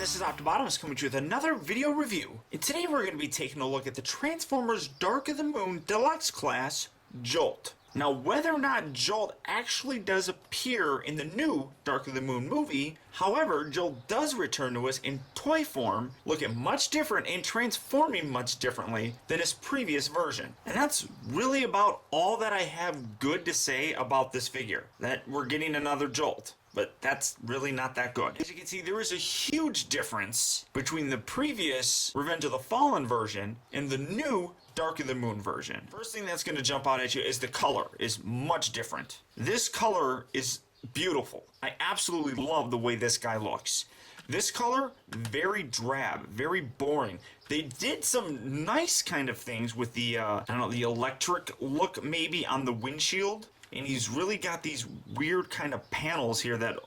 this is optibotimus coming to you with another video review. And today we're going to be taking a look at the Transformers Dark of the Moon Deluxe class, Jolt. Now, whether or not Jolt actually does appear in the new Dark of the Moon movie, however, Jolt does return to us in toy form, looking much different and transforming much differently than his previous version. And that's really about all that I have good to say about this figure, that we're getting another Jolt. But that's really not that good. As you can see, there is a huge difference between the previous Revenge of the Fallen version and the new Dark of the Moon version. First thing that's going to jump out at you is the color is much different. This color is beautiful. I absolutely love the way this guy looks. This color, very drab, very boring. They did some nice kind of things with the, I don't know, the electric look maybe on the windshield. And he's really got these weird kind of panels here that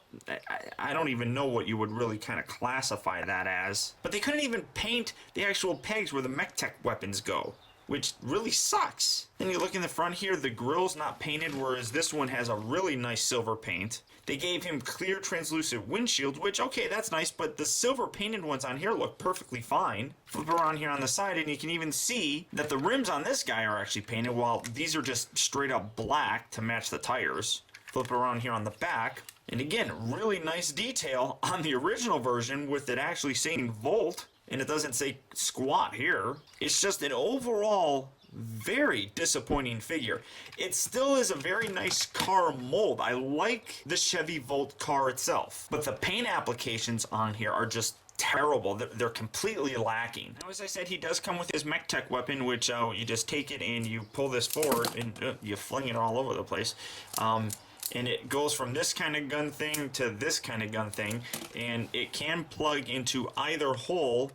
I don't even know what you would really kind of classify that as. But they couldn't even paint the actual pegs where the Mech Tech weapons go, which really sucks. Then you look in the front here, the grill's not painted, whereas this one has a really nice silver paint. They gave him clear translucent windshields, which, okay, that's nice, but the silver painted ones on here look perfectly fine. Flip around here on the side and you can even see that the rims on this guy are actually painted, while these are just straight up black to match the tires. Flip around here on the back, and again, really nice detail on the original version with it actually saying Volt, and it doesn't say squat here. It's just an overall very disappointing figure. It still is a very nice car mold. I like the Chevy Volt car itself, but the paint applications on here are just terrible. They're completely lacking. Now, as I said, he does come with his Mech Tech weapon, which you just take it and you pull this forward and you fling it all over the place. And it goes from this kind of gun thing to this kind of gun thing, and it can plug into either hole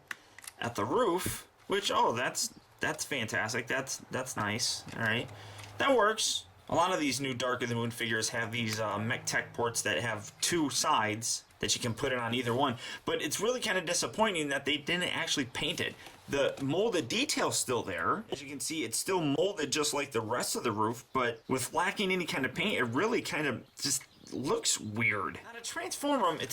at the roof, which, oh, that's fantastic. That's nice. All right, that works. A lot of these new Dark of the Moon figures have these Mech Tech ports that have two sides that you can put it on either one, but it's really kind of disappointing that they didn't actually paint it. The molded detail's still there. As you can see, it's still molded just like the rest of the roof, but with lacking any kind of paint, it really kind of just looks weird. Now, to transform them,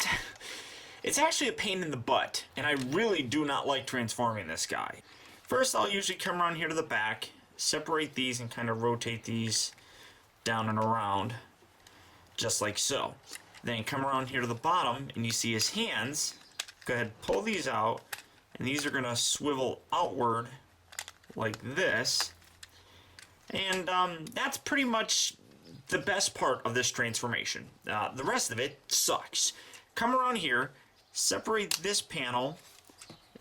it's actually a pain in the butt, and I really do not like transforming this guy. First, I'll usually come around here to the back, separate these, and kind of rotate these down and around, just like so. Then come around here to the bottom, and you see his hands. Go ahead, pull these out, and these are going to swivel outward like this. And that's pretty much the best part of this transformation. The rest of it sucks. Come around here, separate this panel,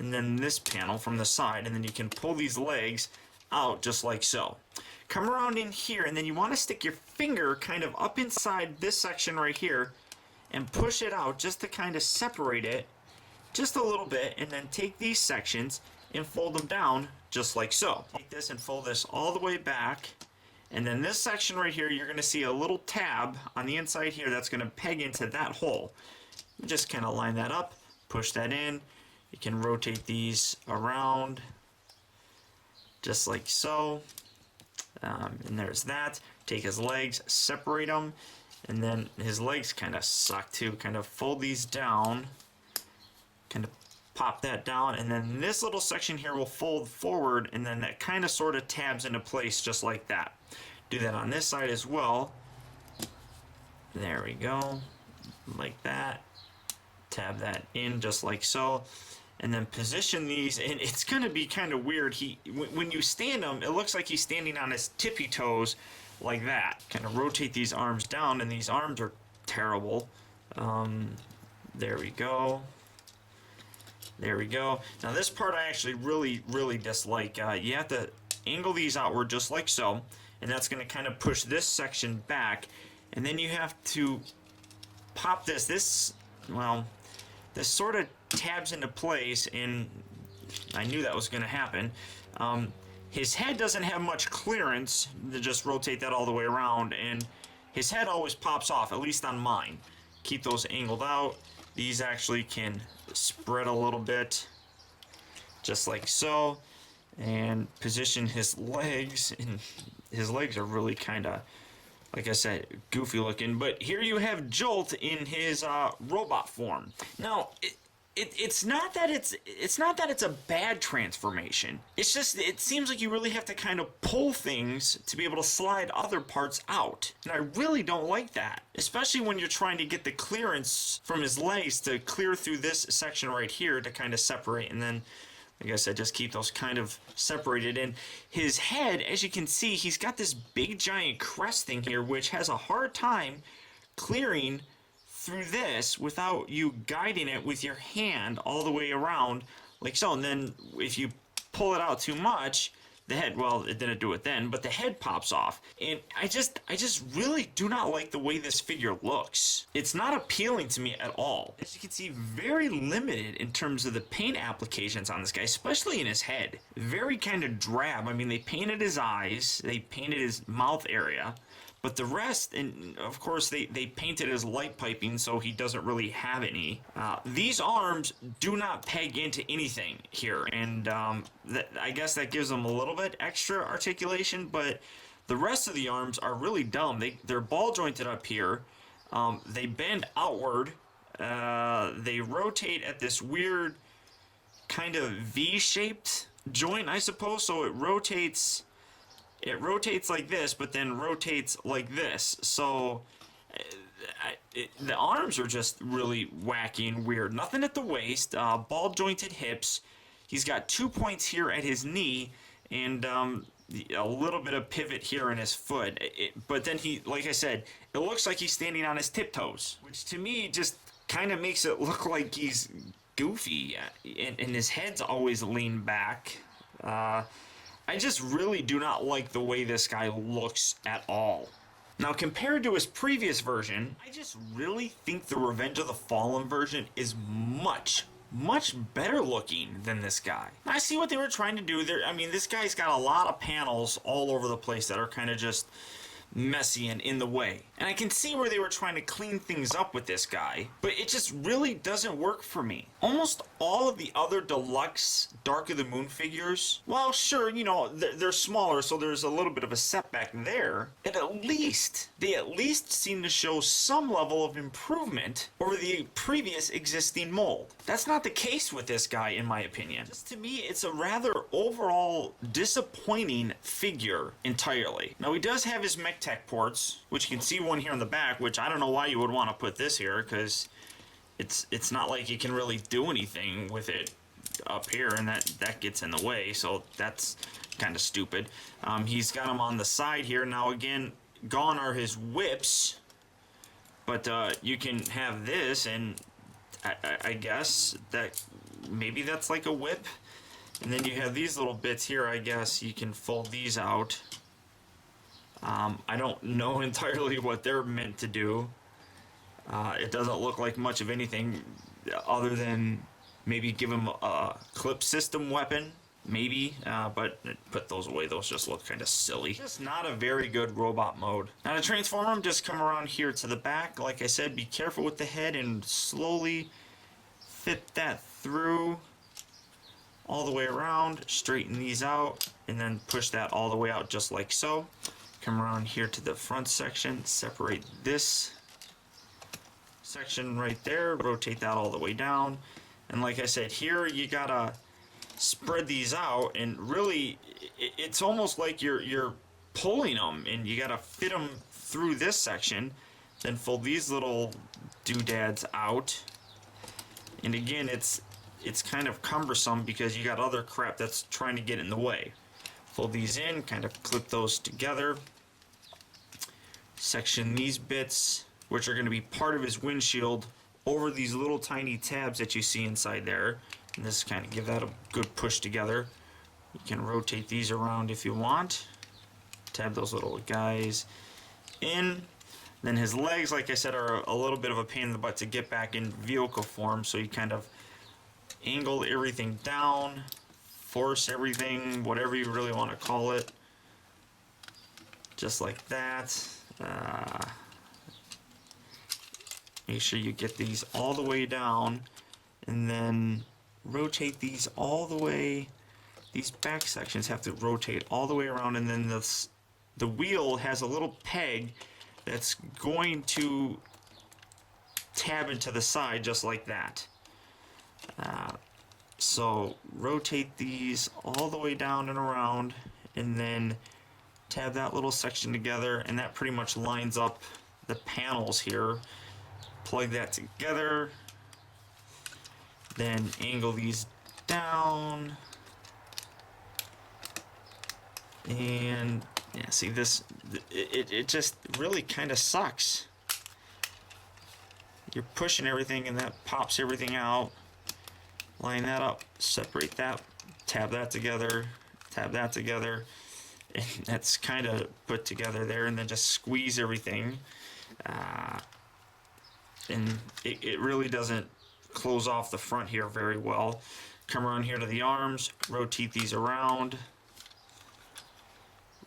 and then this panel from the side, and then you can pull these legs out just like so. Come around in here, and then you want to stick your finger kind of up inside this section right here and push it out just to kind of separate it just a little bit, and then take these sections and fold them down just like so. Take this and fold this all the way back, and then this section right here, you're going to see a little tab on the inside here that's going to peg into that hole. Just kind of line that up, push that in. You can rotate these around just like so, and there's that. Take his legs, separate them, and then his legs kind of suck too. Kind of fold these down, kind of pop that down, and then this little section here will fold forward, and then that kind of sort of tabs into place just like that. Do that on this side as well. There we go, like that. Tab that in just like so, and then position these, and it's going to be kind of weird. When you stand him, it looks like he's standing on his tippy toes like that. Kind of rotate these arms down, and these arms are terrible. There we go. There we go. Now this part I actually really dislike. You have to angle these outward just like so, and that's going to kind of push this section back, and then you have to pop this, well, this sort of tabs into place, and I knew that was going to happen. His head doesn't have much clearance to just rotate that all the way around, and his head always pops off, at least on mine. Keep those angled out. These actually can spread a little bit, just like so, and position his legs, and his legs are really kind of, like I said, goofy looking. But here you have Jolt in his robot form. Now, it's not that it's a bad transformation. It's just it seems like you really have to kind of pull things to be able to slide other parts out. And I really don't like that. Especially when you're trying to get the clearance from his legs to clear through this section right here to kind of separate, and then like I said, just keep those kind of separated. And his head, as you can see, he's got this big giant crest thing here, which has a hard time clearing through this without you guiding it with your hand all the way around, like so. And then if you pull it out too much, the head, well, it didn't do it then, but the head pops off. And I just really do not like the way this figure looks. It's not appealing to me at all. As you can see, very limited in terms of the paint applications on this guy, especially in his head. Very kind of drab. I mean, they painted his eyes, they painted his mouth area, but the rest, and of course they painted his light piping so he doesn't really have any. These arms do not peg into anything here, and I guess that gives them a little bit extra articulation, but the rest of the arms are really dumb. They're ball jointed up here. They bend outward. They rotate at this weird kind of V-shaped joint, I suppose, so it rotates like this, but then rotates like this. So the arms are just really wacky and weird. Nothing at the waist, ball jointed hips. He's got 2 points here at his knee, and a little bit of pivot here in his foot. But then he, like I said, it looks like he's standing on his tiptoes, which to me just kind of makes it look like he's goofy, and his head's always leaned back. I just really do not like the way this guy looks at all. Now, compared to his previous version, I just really think the Revenge of the Fallen version is much better looking than this guy. I see what they were trying to do there. I mean, this guy's got a lot of panels all over the place that are kind of just messy and in the way. And I can see where they were trying to clean things up with this guy, but it just really doesn't work for me. Almost all of the other Deluxe Dark of the Moon figures, well, sure, you know, they're smaller, so there's a little bit of a setback there, and they at least seem to show some level of improvement over the previous existing mold. That's not the case with this guy, in my opinion. Just to me, it's a rather overall disappointing figure entirely. Now, he does have his Mech Tech ports, which you can see one here in the back, which I don't know why you would want to put this here, because it's not like you can really do anything with it up here, and that gets in the way, so that's kind of stupid. He's got them on the side here. Now again, gone are his whips, but you can have this, and I guess that maybe that's like a whip. And then you have these little bits here. I guess you can fold these out. I don't know entirely what they're meant to do. It doesn't look like much of anything other than maybe give him a clip system weapon, maybe, but put those away. Those just look kind of silly. Just not a very good robot mode. Now to transform him, just come around here to the back. Like I said, be careful with the head and slowly fit that through all the way around. Straighten these out and then push that all the way out just like so. Come around here to the front section, separate this section right there, rotate that all the way down, and like I said, here you gotta spread these out, and really it's almost like you're pulling them, and you gotta fit them through this section, then fold these little doodads out, and again it's kind of cumbersome because you got other crap that's trying to get in the way. Fold these in, kind of clip those together, section these bits, which are going to be part of his windshield, over these little tiny tabs that you see inside there. And this kind of give that a good push together. You can rotate these around if you want. Tab those little guys in. Then his legs, like I said, are a little bit of a pain in the butt to get back in vehicle form, so you kind of angle everything down, force everything, whatever you really want to call it, just like that. Make sure you get these all the way down, and then rotate these all the way. These back sections have to rotate all the way around, and then the wheel has a little peg that's going to tab into the side just like that. So rotate these all the way down and around, and then tab that little section together, and that pretty much lines up the panels here. Plug that together, then angle these down, and yeah, see this, it just really kind of sucks. You're pushing everything and that pops everything out. Line that up, separate that, tab that together, and that's kind of put together there, and then just squeeze everything. And it really doesn't close off the front here very well. Come around here to the arms, rotate these around,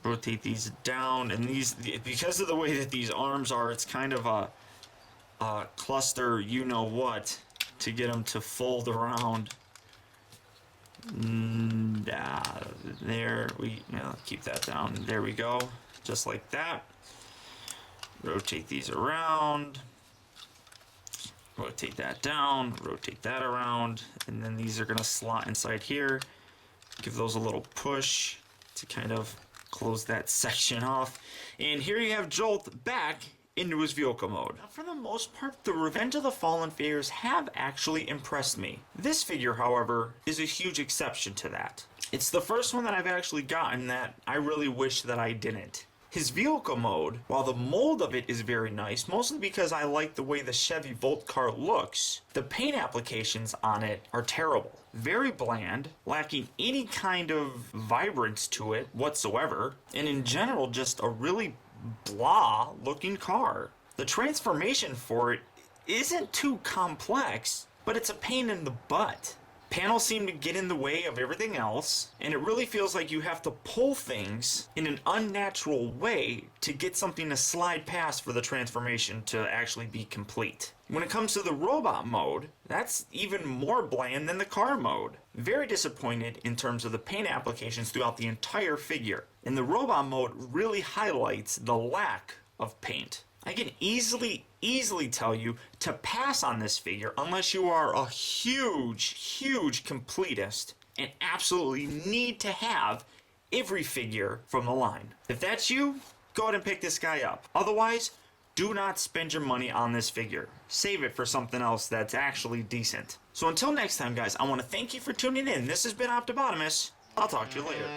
rotate these down, and these, because of the way that these arms are, it's kind of a cluster, you know what, to get them to fold around. There we, keep that down. There we go, just like that. Rotate these around, rotate that down, rotate that around, and then these are going to slot inside here. Give those a little push to kind of close that section off. And here you have Jolt back into his vehicle mode. Now, for the most part, the Revenge of the Fallen figures have actually impressed me. This figure, however, is a huge exception to that. It's the first one that I've actually gotten that I really wish that I didn't. His vehicle mode, while the mold of it is very nice, mostly because I like the way the Chevy Volt car looks, the paint applications on it are terrible. Very bland, lacking any kind of vibrance to it whatsoever, and in general just a really blah looking car. The transformation for it isn't too complex, but it's a pain in the butt. Panels seem to get in the way of everything else, and it really feels like you have to pull things in an unnatural way to get something to slide past for the transformation to actually be complete. When it comes to the robot mode, that's even more bland than the car mode. Very disappointed in terms of the paint applications throughout the entire figure, and the robot mode really highlights the lack of paint. I can easily tell you to pass on this figure unless you are a huge completist and absolutely need to have every figure from the line. If that's you, go ahead and pick this guy up. Otherwise, do not spend your money on this figure. Save it for something else that's actually decent. So until next time, guys, I want to thank you for tuning in. This has been Optibotimus. I'll talk to you later.